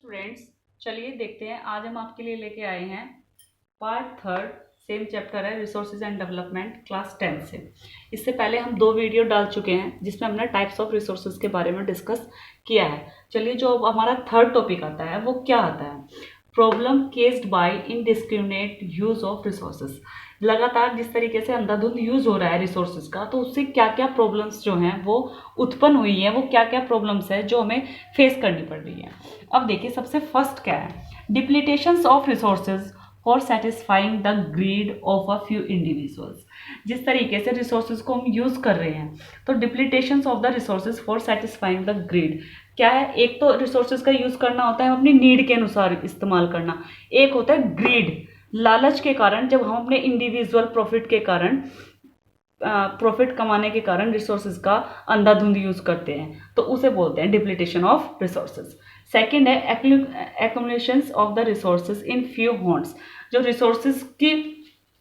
Students, चलिए देखते हैं। आज हम आपके लिए लेके आए हैं पार्ट थर्ड, सेम चैप्टर है रिसोर्सेज एंड डेवलपमेंट, क्लास 10 से। इससे पहले हम 2 वीडियो डाल चुके हैं जिसमें हमने टाइप्स ऑफ रिसोर्सेज के बारे में डिस्कस किया है। चलिए, जो अब हमारा थर्ड टॉपिक आता है वो क्या आता है? Problem caused by indiscriminate use of resources. लगातार जिस तरीके से अंधाधुंध यूज हो रहा है रिसोर्सेज का, तो उससे क्या क्या प्रॉब्लम्स जो हैं वो उत्पन्न हुई है, वो क्या क्या प्रॉब्लम्स है जो हमें फेस करनी पड़ रही है। अब देखिए, सबसे फर्स्ट क्या है? Depletions of resources for satisfying the greed of a few individuals. जिस तरीके से रिसोर्सेज को हम यूज कर रहे हैं, तो depletions of the resources for satisfying the greed क्या है? एक तो रिसोर्सेज का यूज करना होता है अपनी नीड के अनुसार इस्तेमाल करना, एक होता है ग्रीड, लालच के कारण, जब हम अपने इंडिविजुअल प्रॉफिट के कारण, प्रॉफिट कमाने के कारण रिसोर्सेज का अंधाधुंध यूज करते हैं, तो उसे बोलते हैं डिप्लीटेशन ऑफ रिसोर्सेज। सेकेंड है accumulation of the resources in few hands. जो रिसोर्सेज की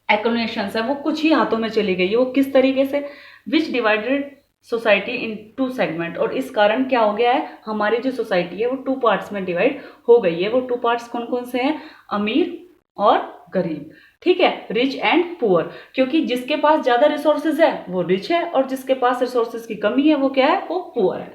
एक्यूमुलेशन है वो कुछ ही हाथों में चली गई है। वो किस तरीके से? विच डिवाइडेड सोसाइटी इन 2 सेगमेंट। और इस कारण क्या हो गया है? हमारी जो सोसाइटी है वो 2 पार्ट्स में डिवाइड हो गई है। वो 2 पार्ट्स कौन कौन से हैं? अमीर और गरीब। ठीक है, रिच एंड पुअर। क्योंकि जिसके पास ज्यादा रिसोर्सेज है वो रिच है, और जिसके पास रिसोर्सेज की कमी है वो क्या है? वो पुअर है।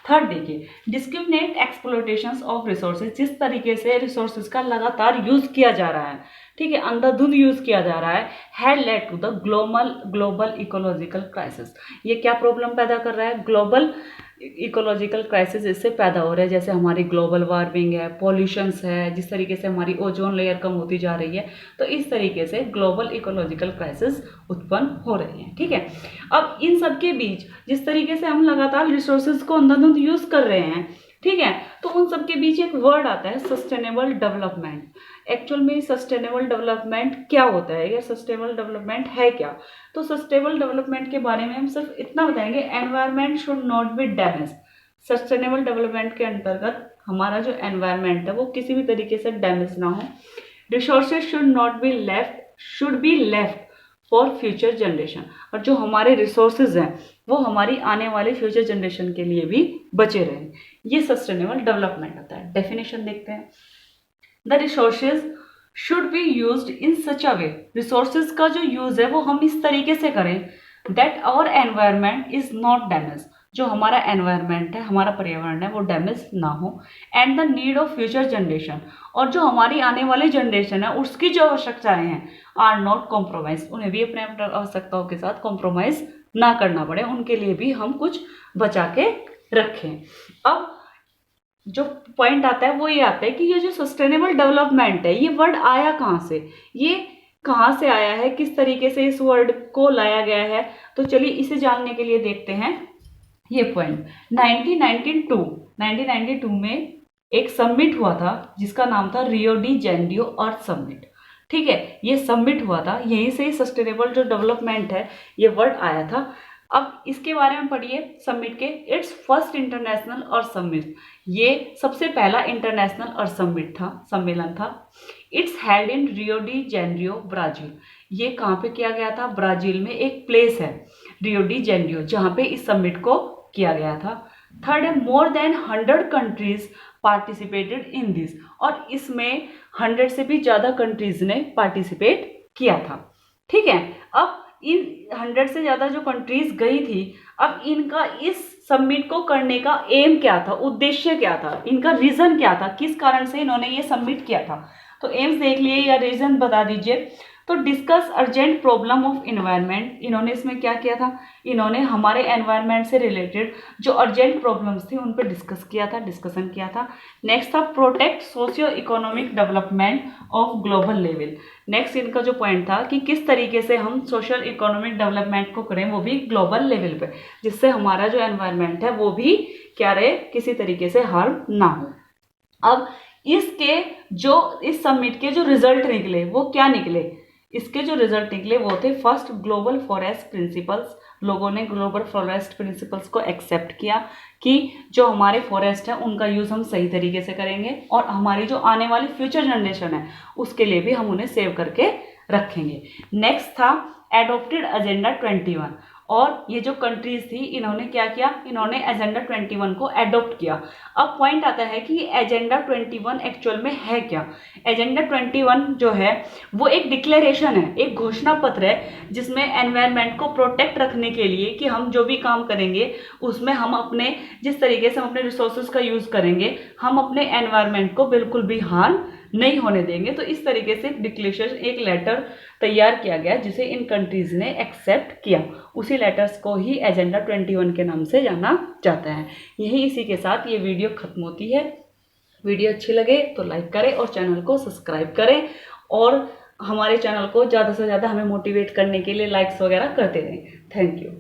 थर्ड देखिए, डिस्क्रिमिनेट एक्सप्लॉयटेशन ऑफ रिसोर्सेज। जिस तरीके से रिसोर्सेज का लगातार यूज किया जा रहा है, ठीक है, अंधाधुंध यूज किया जा रहा है, had led to the global ecological crisis. ये क्या प्रॉब्लम पैदा कर रहा है? ग्लोबल इकोलॉजिकल क्राइसिस इससे पैदा हो रहा है। जैसे हमारी ग्लोबल वार्मिंग है, पॉल्यूशंस है, जिस तरीके से हमारी ओजोन लेयर कम होती जा रही है, तो इस तरीके से ग्लोबल इकोलॉजिकल क्राइसिस उत्पन्न हो रही है। ठीक है, अब इन सब के बीच जिस तरीके से हम लगातार रिसोर्सेज को अंधाधुंध यूज कर रहे हैं, ठीक है, तो उन सब के बीच एक वर्ड आता है सस्टेनेबल डेवलपमेंट। एक्चुअल में सस्टेनेबल डेवलपमेंट क्या होता है, या सस्टेनेबल डेवलपमेंट है क्या? तो सस्टेनेबल डेवलपमेंट के बारे में हम सिर्फ इतना बताएंगे, environment should not be damage. Sustainable development के अंतर्गत हमारा जो एनवायरमेंट है वो किसी भी तरीके से डैमेज ना हो। Resources should be left for future generation. और जो हमारे रिसोर्सेज हैं वो हमारी आने वाले फ्यूचर जनरेशन के लिए भी बचे रहें। ये सस्टेनेबल डेवलपमेंट होता है। डेफिनेशन देखते हैं। The resources should be used in such a way. Resources का जो यूज है वो हम इस तरीके से करें that our environment is not damage. जो हमारा एनवायरमेंट है, हमारा पर्यावरण है, वो डैमेज ना हो। And the need of future generation, और जो हमारी आने वाली जनरेशन है उसकी जो आवश्यकताएं हैं, आर नॉट कॉम्प्रोमाइज। उन्हें भी अपने आवश्यकताओं के साथ कॉम्प्रोमाइज ना करना पड़े, उनके लिए भी हम कुछ बचा के रखें। अब जो पॉइंट आता है वो ये आता है कि ये जो सस्टेनेबल डेवलपमेंट है, ये वर्ड आया कहाँ से? ये कहाँ से आया है? किस तरीके से इस वर्ड को लाया गया है? तो चलिए इसे जानने के लिए देखते हैं ये पॉइंट। 1992 में एक समिट हुआ था जिसका नाम था रियो डी जेनेरियो अर्थ समिट। ठीक है, ये समिट हुआ था, यहीं से सस्टेनेबल जो डेवलपमेंट है ये वर्ड आया था। अब इसके बारे में पढ़िए समिट के। It's first international earth summit. ये सबसे पहला इंटरनेशनल अर्थ समिट था, सम्मेलन था। It's held in Rio de Janeiro, Brazil. ये कहाँ पे किया गया था? ब्राजील में एक प्लेस है रियो डी जेनेरियो, जहाँ पे इस समिट को किया गया था। थर्ड है, more than 100 countries participated in this. और इसमें 100 से भी ज्यादा कंट्रीज ने पार्टिसिपेट किया था। ठीक है, अब इन 100 से ज्यादा जो कंट्रीज गई थी, अब इनका इस समिट को करने का एम क्या था, उद्देश्य क्या था, इनका रीजन क्या था, किस कारण से इन्होंने ये समिट किया था? तो एम्स देख लिए या रीजन बता दीजिए। तो discuss urgent problem of environment. इन्होंने इसमें क्या किया था? इन्होंने हमारे एनवायरमेंट से रिलेटेड जो अर्जेंट प्रॉब्लम्स थी उन पर डिस्कशन किया था। नेक्स्ट था protect socio economic development of global level. Next इनका जो पॉइंट था कि किस तरीके से हम सोशल इकोनॉमिक डेवलपमेंट को करें, वो भी ग्लोबल लेवल पे, जिससे हमारा जो एनवायरमेंट है वो भी क्या रहे, किसी तरीके से हार्म ना हो। अब इसके जो इस समिट के जो रिजल्ट निकले वो क्या निकले? इसके जो रिजल्ट निकले वो थे, फर्स्ट ग्लोबल फॉरेस्ट प्रिंसिपल्स। लोगों ने ग्लोबल फॉरेस्ट प्रिंसिपल्स को एक्सेप्ट किया कि जो हमारे फॉरेस्ट है उनका यूज हम सही तरीके से करेंगे, और हमारी जो आने वाली फ्यूचर जनरेशन है उसके लिए भी हम उन्हें सेव करके रखेंगे। नेक्स्ट था एडॉप्टेड एजेंडा 21। और ये जो कंट्रीज थी इन्होंने क्या किया, इन्होंने एजेंडा 21 को एडॉप्ट किया। अब पॉइंट आता है कि एजेंडा 21 एक्चुअल में है क्या। एजेंडा 21 जो है वो एक डिक्लेरेशन है, एक घोषणा पत्र है, जिसमें एनवायरनमेंट को प्रोटेक्ट रखने के लिए कि हम जो भी काम करेंगे उसमें हम अपने जिस तरीके से हम अपने रिसोर्सेज का यूज करेंगे, हम अपने एनवायरनमेंट को बिल्कुल भी हार्म नहीं होने देंगे। तो इस तरीके से डिक्लेरेशन, एक लेटर तैयार किया गया जिसे इन कंट्रीज ने एक्सेप्ट किया। उसी लेटर्स को ही एजेंडा 21 के नाम से जाना जाता है। यही इसी के साथ ये वीडियो खत्म होती है। वीडियो अच्छी लगे तो लाइक करें और चैनल को सब्सक्राइब करें, और हमारे चैनल को ज़्यादा से ज़्यादा हमें मोटिवेट करने के लिए लाइक्स वगैरह करते रहें। Thank you.